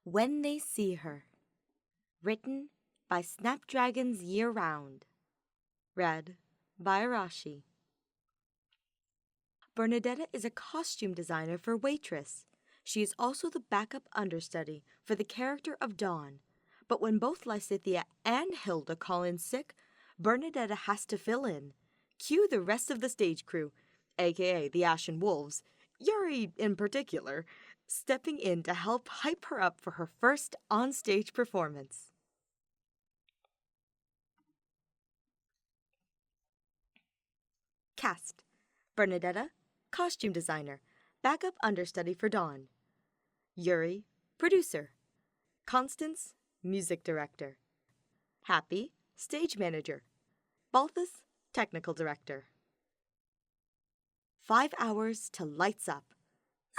When They See Her. Written by Snapdragons Year Round. Read by Arashi. Bernadetta is a costume designer for Waitress. She is also the backup understudy for the character of Dawn. But when both Lysithea and Hilda call in sick, Bernadetta has to fill in. Cue the rest of the stage crew, aka the Ashen Wolves, Yuri in particular, stepping in to help hype her up for her first on-stage performance. Cast: Bernadetta, costume designer, backup understudy for Dawn. Yuri, producer. Constance, music director. Happy, stage manager. Balthus, technical director. 5 hours to lights up.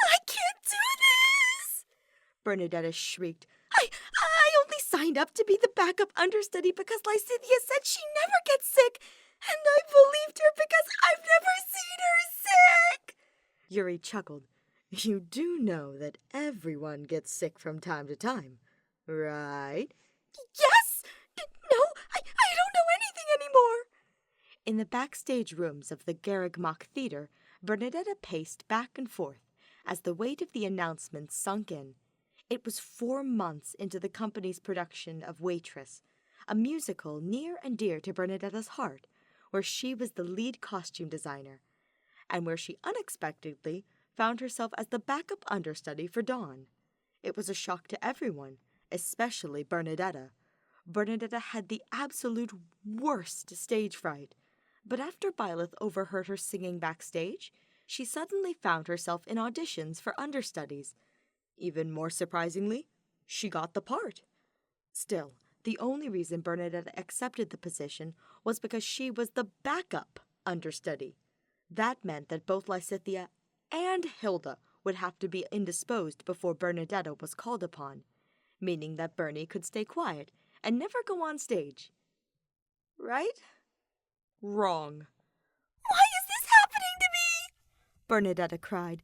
I can't do this! Bernadetta shrieked. I only signed up to be the backup understudy because Lysithea said she never gets sick, and I believed her because I've never seen her sick! Yuri chuckled. You do know that everyone gets sick from time to time, right? Yes! No, I don't know anything anymore! In the backstage rooms of the Garreg Mach Theater, Bernadetta paced back and forth as the weight of the announcement sunk in. It was 4 months into the company's production of Waitress, a musical near and dear to Bernadetta's heart, where she was the lead costume designer, and where she unexpectedly found herself as the backup understudy for Dawn. It was a shock to everyone, especially Bernadetta. Bernadetta had the absolute worst stage fright, but after Byleth overheard her singing backstage, she suddenly found herself in auditions for understudies. Even more surprisingly, she got the part. Still, the only reason Bernadetta accepted the position was because she was the backup understudy. That meant that both Lysithea and Hilda would have to be indisposed before Bernadetta was called upon, meaning that Bernie could stay quiet and never go on stage. Right? Wrong. Why is this happening to me? Bernadetta cried.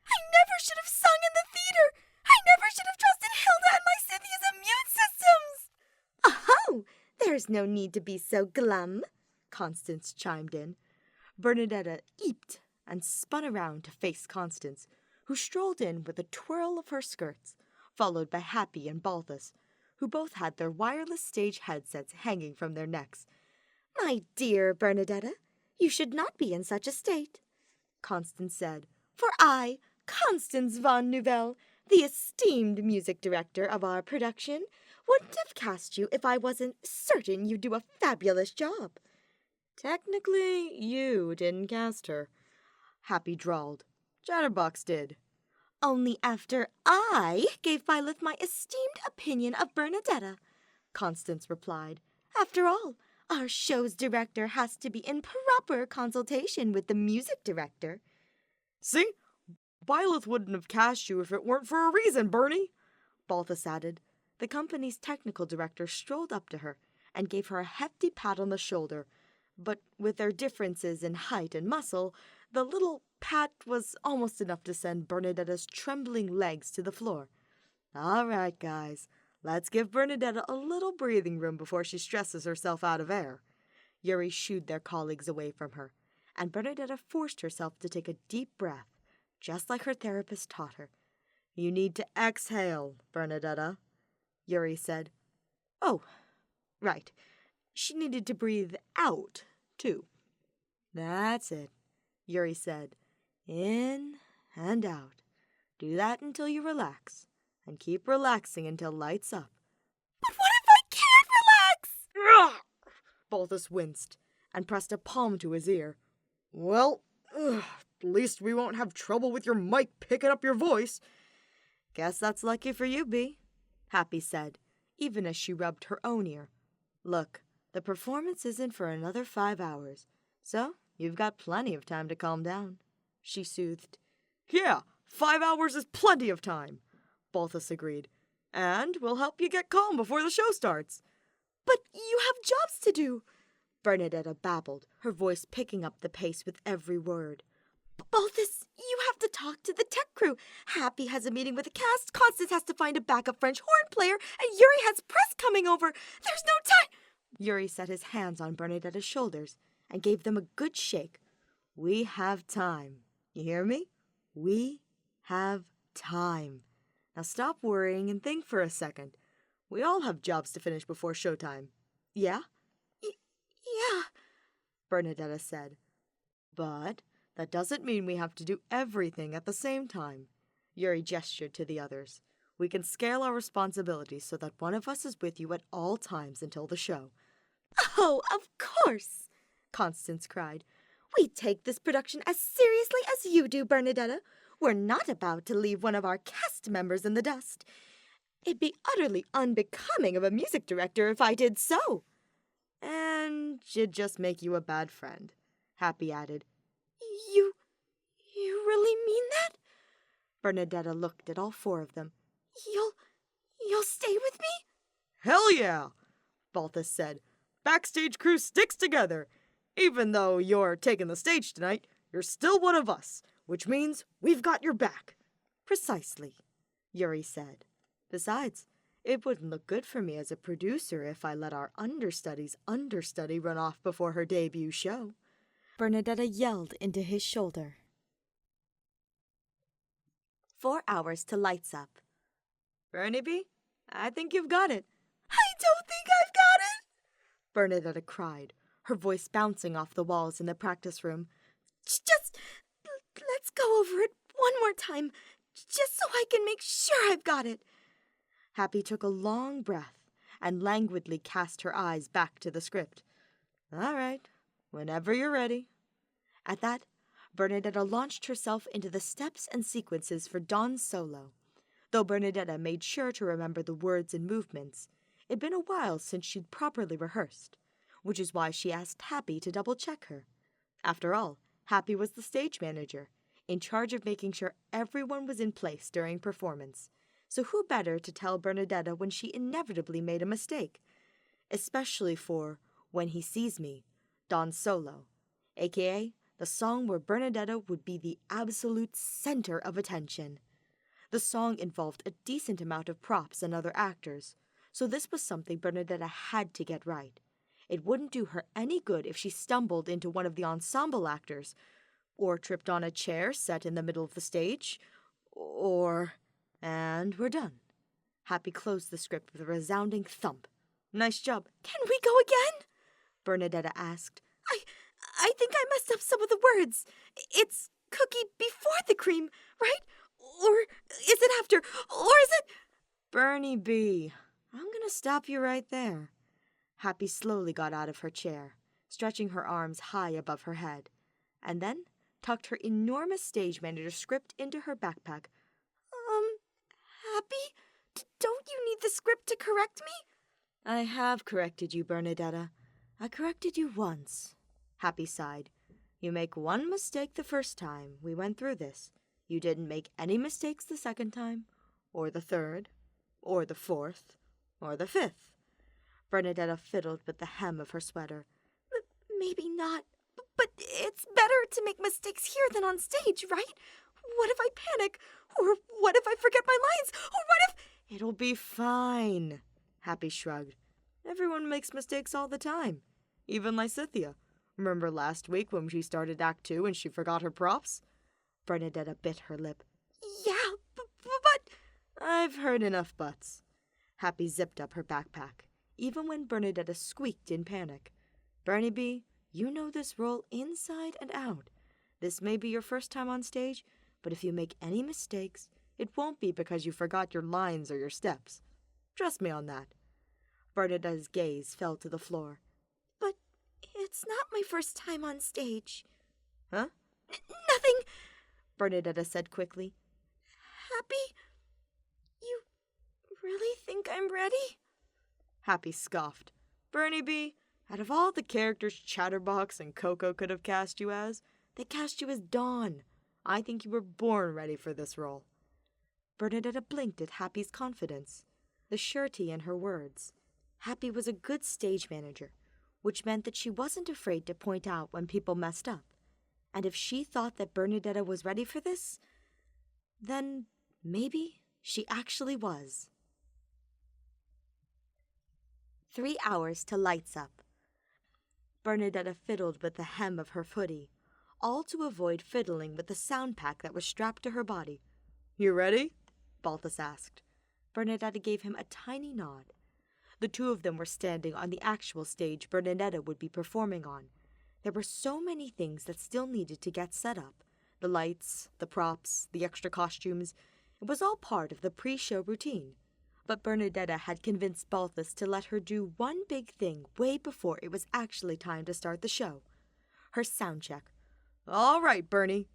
I never should have sung in the theater. I never should have trusted Hilda and Lysithea's immune systems. Oh, there's no need to be so glum, Constance chimed in. Bernadetta eeped and spun around to face Constance, who strolled in with a twirl of her skirts, followed by Happy and Balthus, who both had their wireless stage headsets hanging from their necks. My dear Bernadetta, you should not be in such a state, Constance said, for I, Constance von Nouvelle, the esteemed music director of our production, wouldn't have cast you if I wasn't certain you'd do a fabulous job. Technically, you didn't cast her, Happy drawled. Chatterbox did. Only after I gave Byleth my esteemed opinion of Bernadetta, Constance replied. After all, our show's director has to be in proper consultation with the music director. See? Byleth wouldn't have cast you if it weren't for a reason, Bernie, Balthus added. The company's technical director strolled up to her and gave her a hefty pat on the shoulder, but with their differences in height and muscle, the little pat was almost enough to send Bernadetta's trembling legs to the floor. All right, guys. Let's give Bernadetta a little breathing room before she stresses herself out of air. Yuri shooed their colleagues away from her, and Bernadetta forced herself to take a deep breath, just like her therapist taught her. You need to exhale, Bernadetta, Yuri said. Oh, right. She needed to breathe out, too. That's it, Yuri said. In and out. Do that until you relax. And keep relaxing until lights up. But what if I can't relax? Balthus winced and pressed a palm to his ear. Well, at least we won't have trouble with your mic picking up your voice. Guess that's lucky for you, Bea, Happy said, even as she rubbed her own ear. Look, the performance isn't for another 5 hours, so you've got plenty of time to calm down, she soothed. Yeah, 5 hours is plenty of time, Balthus agreed. And we'll help you get calm before the show starts. But you have jobs to do, Bernadetta babbled, her voice picking up the pace with every word. Balthus, You have to talk to the tech crew. Happy has a meeting with the cast, Constance has to find a backup French horn player, and Yuri has press coming over. There's no time. Yuri set his hands on Bernadetta's shoulders and gave them a good shake. We have time. You hear me? We have time. Now stop worrying and think for a second. We all have jobs to finish before showtime. Yeah? Yeah, Bernadetta said. But that doesn't mean we have to do everything at the same time. Yuri gestured to the others. We can scale our responsibilities so that one of us is with you at all times until the show. Oh, of course, Constance cried. We take this production as seriously as you do, Bernadetta. We're not about to leave one of our cast members in the dust. It'd be utterly unbecoming of a music director if I did so. And it'd just make you a bad friend, Happy added. You really mean that? Bernadetta looked at all four of them. You'll stay with me? Hell yeah, Balthus said. Backstage crew sticks together. Even though you're taking the stage tonight, you're still one of us, which means we've got your back. Precisely, Yuri said. Besides, it wouldn't look good for me as a producer if I let our understudy's understudy run off before her debut show. Bernadetta yelled into his shoulder. 4 hours to lights up. Bernie B, I think you've got it. I don't think I've got it, Bernadetta cried, her voice bouncing off the walls in the practice room. Just let's go over it one more time, just so I can make sure I've got it. Happy took a long breath and languidly cast her eyes back to the script. All right, whenever you're ready. At that, Bernadetta launched herself into the steps and sequences for Dawn's solo. Though Bernadetta made sure to remember the words and movements, it'd been a while since she'd properly rehearsed, which is why she asked Happy to double-check her. After all, Happy was the stage manager, in charge of making sure everyone was in place during performance. So who better to tell Bernadetta when she inevitably made a mistake? Especially for When He Sees Me, Dawn's solo, aka the song where Bernadetta would be the absolute center of attention. The song involved a decent amount of props and other actors, so this was something Bernadetta had to get right. It wouldn't do her any good if she stumbled into one of the ensemble actors, or tripped on a chair set in the middle of the stage, or... And we're done. Happy closed the script with a resounding thump. Nice job. Can we go again? Bernadetta asked. I think I messed up some of the words. It's cookie before the cream, right? Or is it after? Or is it... Bernie B, I'm gonna stop you right there. Happy slowly got out of her chair, stretching her arms high above her head, and then tucked her enormous stage manager script into her backpack. Happy? Don't you need the script to correct me? I have corrected you, Bernadetta. I corrected you once. Happy sighed. You make one mistake the first time we went through this. You didn't make any mistakes the second time, or the third, or the fourth, or the fifth. Bernadetta fiddled with the hem of her sweater. Maybe not, but it's better to make mistakes here than on stage, right? What if I panic? Or what if I forget my lines? Or what if... It'll be fine, Happy shrugged. Everyone makes mistakes all the time. Even Lysithia. Remember last week when she started Act 2 and she forgot her props? Bernadetta bit her lip. Yeah, but... I've heard enough buts. Happy zipped up her backpack, even when Bernadetta squeaked in panic. Bernie B, you know this role inside and out. This may be your first time on stage, but if you make any mistakes, it won't be because you forgot your lines or your steps. Trust me on that. Bernadetta's gaze fell to the floor. But it's not my first time on stage. Huh? Nothing, Bernadetta said quickly. Happy? You really think I'm ready? Happy scoffed. Bernie B, out of all the characters Chatterbox and Coco could have cast you as, they cast you as Dawn. I think you were born ready for this role. Bernadetta blinked at Happy's confidence, the surety in her words. Happy was a good stage manager, which meant that she wasn't afraid to point out when people messed up. And if she thought that Bernadetta was ready for this, then maybe she actually was. 3 hours to lights up. Bernadetta fiddled with the hem of her hoodie, all to avoid fiddling with the sound pack that was strapped to her body. "You ready?" Balthus asked. Bernadetta gave him a tiny nod. The two of them were standing on the actual stage Bernadetta would be performing on. There were so many things that still needed to get set up. The lights, the props, the extra costumes. It was all part of the pre-show routine. But Bernadetta had convinced Balthus to let her do one big thing way before it was actually time to start the show. Her sound check. "All right, Bernie."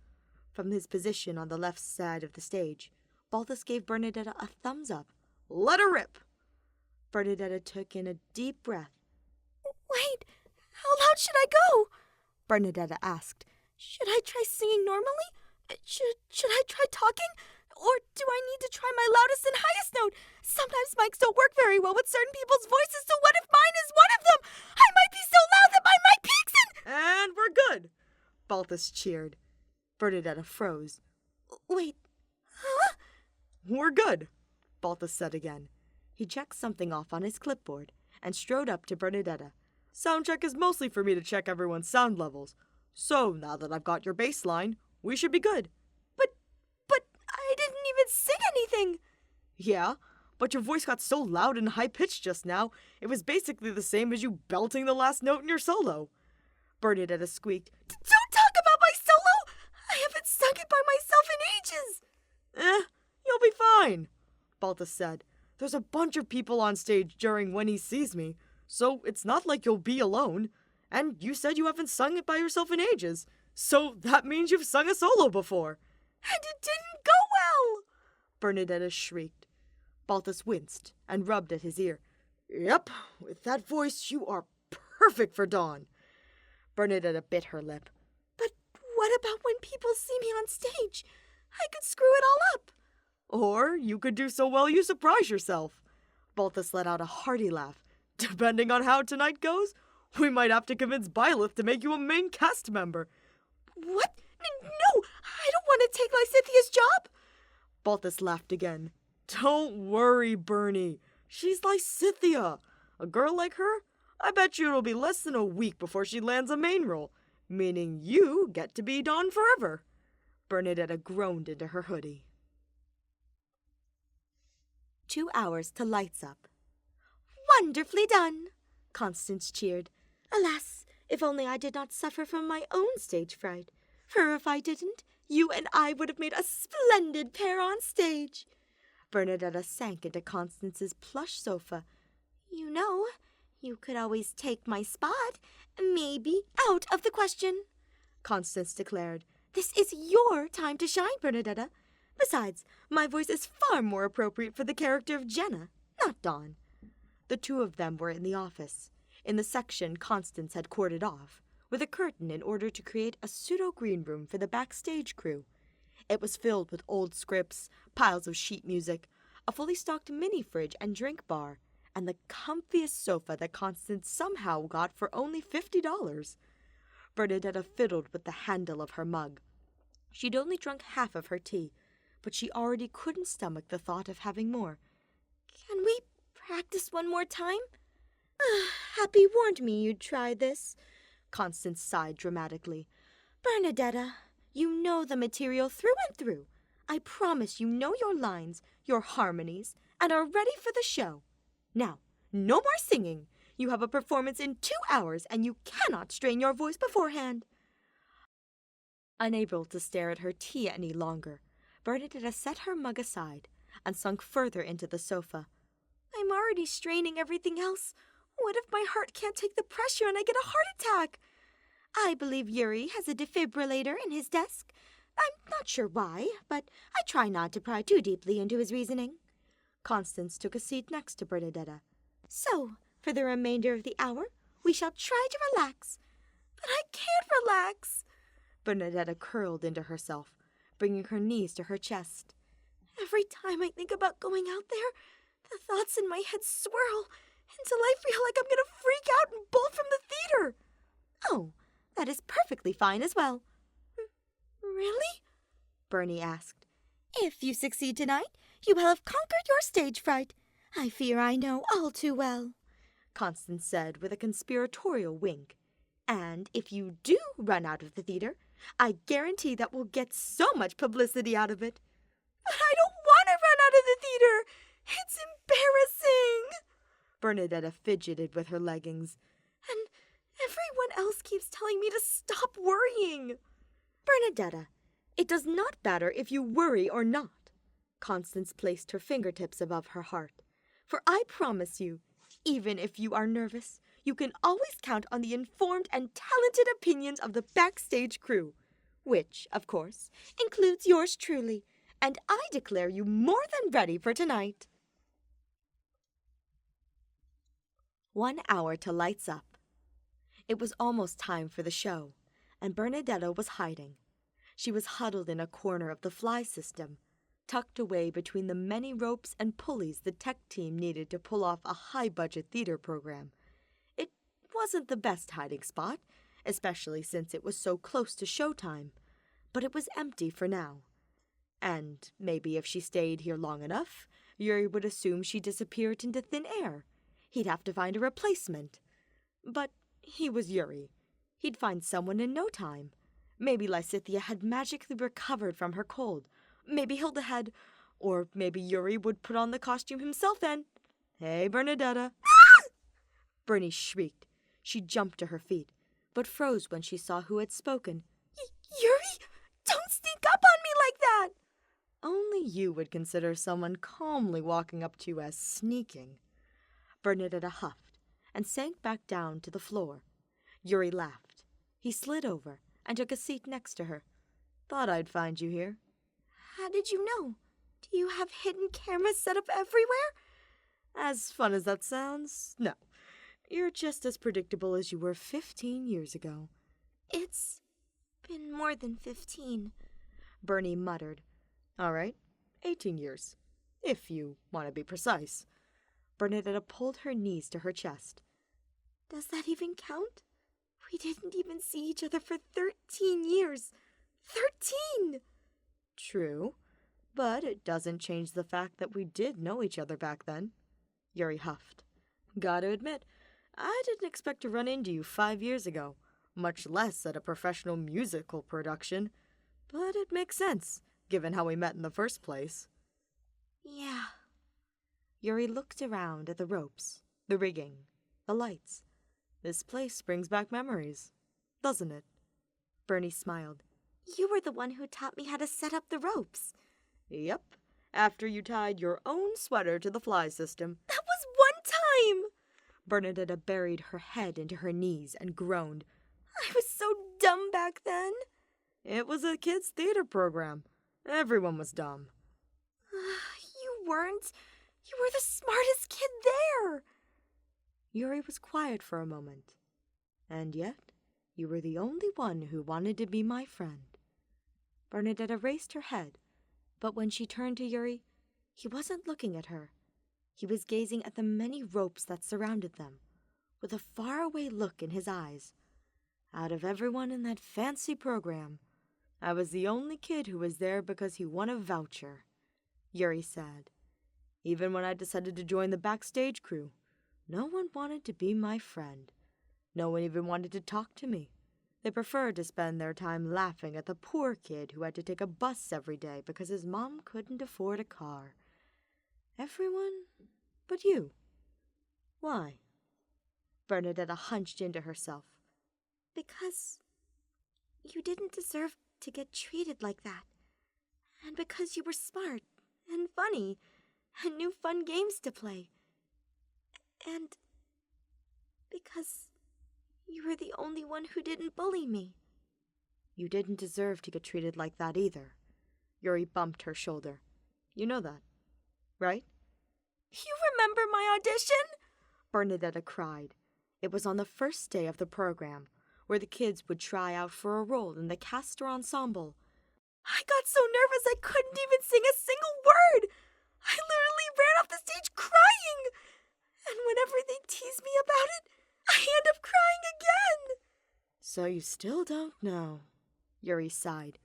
From his position on the left side of the stage, Balthus gave Bernadetta a thumbs up. "Let her rip." Bernadetta took in a deep breath. "Wait, how loud should I go?" Bernadetta asked. "Should I try singing normally? Should I try talking? Or do I need to try my loudest and highest note? Sometimes mics don't work very well with certain people's voices, so what if mine is one of them? I might be so loud that my mic peaks in—" "And we're good," Balthus cheered. Bernadetta froze. "Wait, huh?" "We're good," Balthus said again. He checked something off on his clipboard and strode up to Bernadetta. "Sound check is mostly for me to check everyone's sound levels. So now that I've got your bass line, we should be good." But I didn't even sing anything." "Yeah, but your voice got so loud and high-pitched just now, it was basically the same as you belting the last note in your solo." Bernadetta squeaked. "Don't talk about my solo! I haven't sung it by myself in ages." You'll be fine," Balthus said. "There's a bunch of people on stage during When He Sees Me, so it's not like you'll be alone. And you said you haven't sung it by yourself in ages, so that means you've sung a solo before." "And it didn't go well!" Bernadetta shrieked. Balthus winced and rubbed at his ear. "Yep, with that voice you are perfect for Dawn." Bernadetta bit her lip. "But what about when people see me on stage? I could screw it all up." "Or you could do so well you surprise yourself." Balthus let out a hearty laugh. "Depending on how tonight goes, we might have to convince Byleth to make you a main cast member." "What? No, I don't want to take Lysithia's job." Balthus laughed again. "Don't worry, Bernie. She's Lysithia. A girl like her, I bet you it'll be less than a week before she lands a main role, meaning you get to be Dawn forever." Bernadetta groaned into her hoodie. 2 hours to lights up. "Wonderfully done," Constance cheered. "Alas, if only I did not suffer from my own stage fright. For if I didn't, you and I would have made a splendid pair on stage." Bernadetta sank into Constance's plush sofa. "You know, you could always take my spot. Maybe out of the question," Constance declared. "This is your time to shine, Bernadetta. Besides, my voice is far more appropriate for the character of Jenna, not Dawn." The two of them were in the office, in the section Constance had corded off, with a curtain in order to create a pseudo-green room for the backstage crew. It was filled with old scripts, piles of sheet music, a fully stocked mini-fridge and drink bar, and the comfiest sofa that Constance somehow got for only $50. Bernadetta fiddled with the handle of her mug. She'd only drunk half of her tea, but she already couldn't stomach the thought of having more. "Can we practice one more time? Happy warned me you'd try this." Constance sighed dramatically. "Bernadetta, you know the material through and through. I promise you know your lines, your harmonies, and are ready for the show. Now, no more singing. You have a performance in 2 hours, and you cannot strain your voice beforehand." Unable to stare at her tea any longer, Bernadetta set her mug aside and sunk further into the sofa. "I'm already straining everything else. What if my heart can't take the pressure and I get a heart attack? I believe Yuri has a defibrillator in his desk. I'm not sure why, but I try not to pry too deeply into his reasoning." Constance took a seat next to Bernadetta. "So, for the remainder of the hour, we shall try to relax." "But I can't relax." Bernadetta curled into herself, bringing her knees to her chest. "Every time I think about going out there, the thoughts in my head swirl until I feel like I'm going to freak out and bolt from the theater." "Oh, that is perfectly fine as well." Really? Bernie asked. If you succeed tonight, you will have conquered your stage fright. I fear I know all too well, Constance said with a conspiratorial wink. And if you do run out of the theater, I guarantee that we'll get so much publicity out of it. But I don't want to run out of the theater. It's embarrassing. Bernadetta fidgeted with her leggings. And everyone else keeps telling me to stop worrying. Bernadetta, it does not matter if you worry or not. Constance placed her fingertips above her heart. For I promise you, even if you are nervous, you can always count on the informed and talented opinions of the backstage crew, which, of course, includes yours truly, and I declare you more than ready for tonight. 1 hour to lights up. It was almost time for the show, and Bernadetta was hiding. She was huddled in a corner of the fly system, tucked away between the many ropes and pulleys the tech team needed to pull off a high-budget theater program. It wasn't the best hiding spot, especially since it was so close to showtime, but it was empty for now. And maybe if she stayed here long enough, Yuri would assume she disappeared into thin air. He'd have to find a replacement. But he was Yuri. He'd find someone in no time. Maybe Lysithea had magically recovered from her cold. Maybe Hilda had, or maybe Yuri would put on the costume himself and... Hey, Bernadetta! Bernie shrieked. She jumped to her feet, but froze when she saw who had spoken. Yuri, don't sneak up on me like that! Only you would consider someone calmly walking up to you as sneaking. Bernadetta huffed and sank back down to the floor. Yuri laughed. He slid over and took a seat next to her. Thought I'd find you here. How did you know? Do you have hidden cameras set up everywhere? As fun as that sounds, no. You're just as predictable as you were 15 years ago. It's been more than 15, Bernie muttered. All right, 18 years, if you want to be precise. Bernadetta pulled her knees to her chest. Does that even count? We didn't even see each other for 13 years. 13! True, but it doesn't change the fact that we did know each other back then. Yuri huffed. Gotta admit, I didn't expect to run into you 5 years ago, much less at a professional musical production. But it makes sense, given how we met in the first place. Yeah. Yuri looked around at the ropes, the rigging, the lights. This place brings back memories, doesn't it? Bernie smiled. You were the one who taught me how to set up the ropes. Yep, after you tied your own sweater to the fly system. That was one time! Bernadetta buried her head into her knees and groaned. I was so dumb back then. It was a kids' theater program. Everyone was dumb. You weren't. You were the smartest kid there. Yuri was quiet for a moment. And yet, you were the only one who wanted to be my friend. Bernadetta raised her head, but when she turned to Yuri, he wasn't looking at her. He was gazing at the many ropes that surrounded them, with a faraway look in his eyes. Out of everyone in that fancy program, I was the only kid who was there because he won a voucher, Yuri said. Even when I decided to join the backstage crew, no one wanted to be my friend. No one even wanted to talk to me. They preferred to spend their time laughing at the poor kid who had to take a bus every day because his mom couldn't afford a car. Everyone but you. Why? Bernadetta hunched into herself. Because you didn't deserve to get treated like that. And because you were smart and funny and knew fun games to play. And because you were the only one who didn't bully me. You didn't deserve to get treated like that either. Yuri bumped her shoulder. You know that, right? You remember my audition? Bernadetta cried. It was on the first day of the program, where the kids would try out for a role in the Castor Ensemble. I got so nervous I couldn't even sing a single word. I literally ran off the stage crying. And whenever they tease me about it, I end up crying again. So you still don't know, Yuri sighed.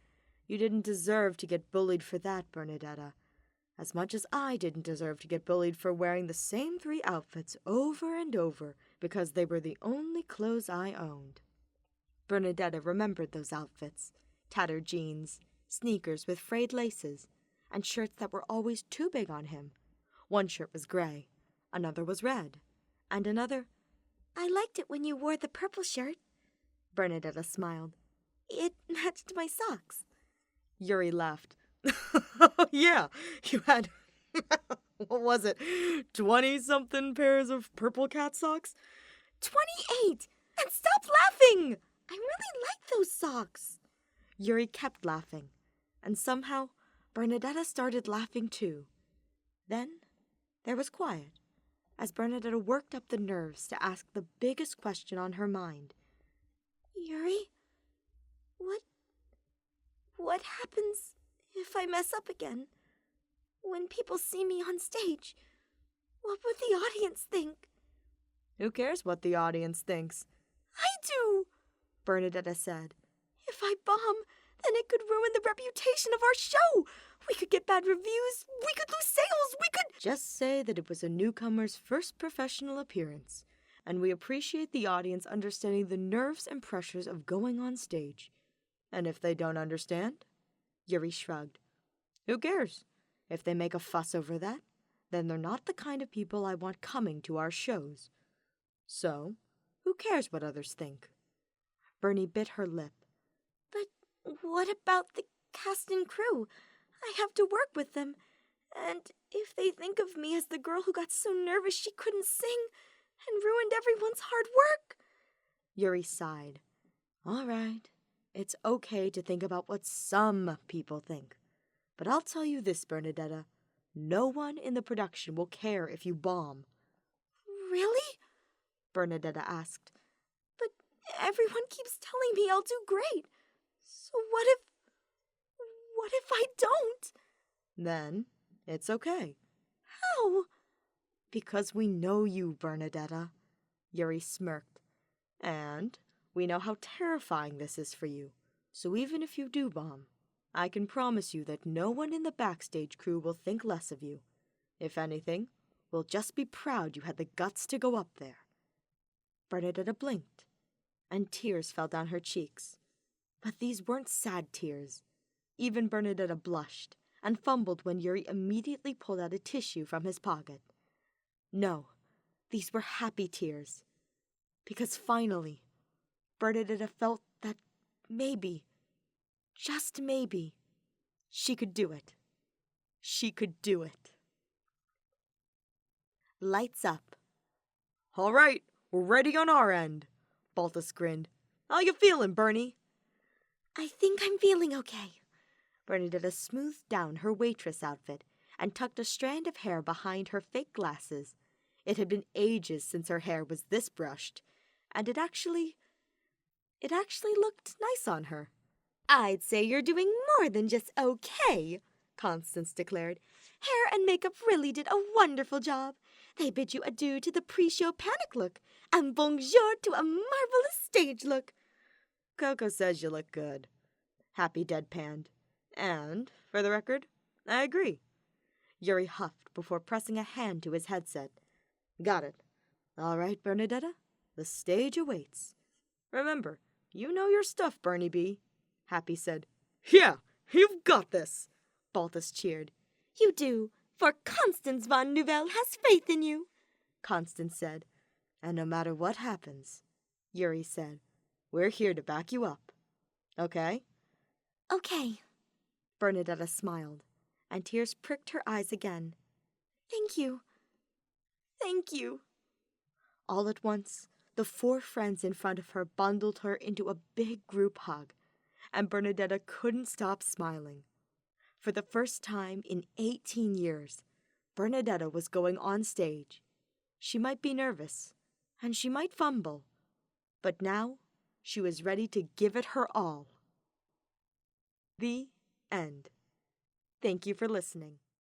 You didn't deserve to get bullied for that, Bernadetta. As much as I didn't deserve to get bullied for wearing the same 3 outfits over and over because they were the only clothes I owned. Bernadetta remembered those outfits: tattered jeans, sneakers with frayed laces, and shirts that were always too big on him. One shirt was gray, another was red, and another— I liked it when you wore the purple shirt. Bernadetta smiled. It matched my socks. Yuri laughed. Yeah, you had, what was it, 20-something pairs of purple cat socks? 28! And stop laughing! I really like those socks. Yuri kept laughing, and somehow Bernadetta started laughing too. Then there was quiet, as Bernadetta worked up the nerves to ask the biggest question on her mind. Yuri, what happens if I mess up again? When people see me on stage, what would the audience think? Who cares what the audience thinks? I do, Bernadetta said. If I bomb, then it could ruin the reputation of our show. We could get bad reviews, we could lose sales, we could— Just say that it was a newcomer's first professional appearance, and we appreciate the audience understanding the nerves and pressures of going on stage. And if they don't understand? Yuri shrugged. Who cares? If they make a fuss over that, then they're not the kind of people I want coming to our shows. So, who cares what others think? Bernie bit her lip. But what about the cast and crew? I have to work with them. And if they think of me as the girl who got so nervous she couldn't sing and ruined everyone's hard work? Yuri sighed. All right. It's okay to think about what some people think. But I'll tell you this, Bernadetta. No one in the production will care if you bomb. Really? Bernadetta asked. But everyone keeps telling me I'll do great. So what if I don't? Then it's okay. How? Because we know you, Bernadetta. Yuri smirked. And we know how terrifying this is for you. So even if you do bomb, I can promise you that no one in the backstage crew will think less of you. If anything, we'll just be proud you had the guts to go up there. Bernadetta blinked, and tears fell down her cheeks. But these weren't sad tears. Even Bernadetta blushed and fumbled when Yuri immediately pulled out a tissue from his pocket. No, these were happy tears. Because finally, Bernadetta felt that maybe, just maybe, she could do it. She could do it. Lights up. All right, we're ready on our end, Baltus grinned. How you feeling, Bernie? I think I'm feeling okay. Bernadetta smoothed down her waitress outfit and tucked a strand of hair behind her fake glasses. It had been ages since her hair was this brushed, and it actually looked nice on her. I'd say you're doing more than just okay, Constance declared. Hair and makeup really did a wonderful job. They bid you adieu to the pre-show panic look, and bonjour to a marvelous stage look. Coco says you look good. Happy deadpanned. And, for the record, I agree. Yuri huffed before pressing a hand to his headset. Got it. All right, Bernadetta, the stage awaits. Remember, you know your stuff, Bernie B. Happy said. Yeah, you've got this, Baltus cheered. You do, for Constance von Nouvelle has faith in you, Constance said. And no matter what happens, Yuri said, we're here to back you up. Okay? Okay. Bernadetta smiled, and tears pricked her eyes again. Thank you. Thank you. All at once, the 4 friends in front of her bundled her into a big group hug, and Bernadetta couldn't stop smiling. For the first time in 18 years, Bernadetta was going on stage. She might be nervous, and she might fumble, but now she was ready to give it her all. The end. Thank you for listening.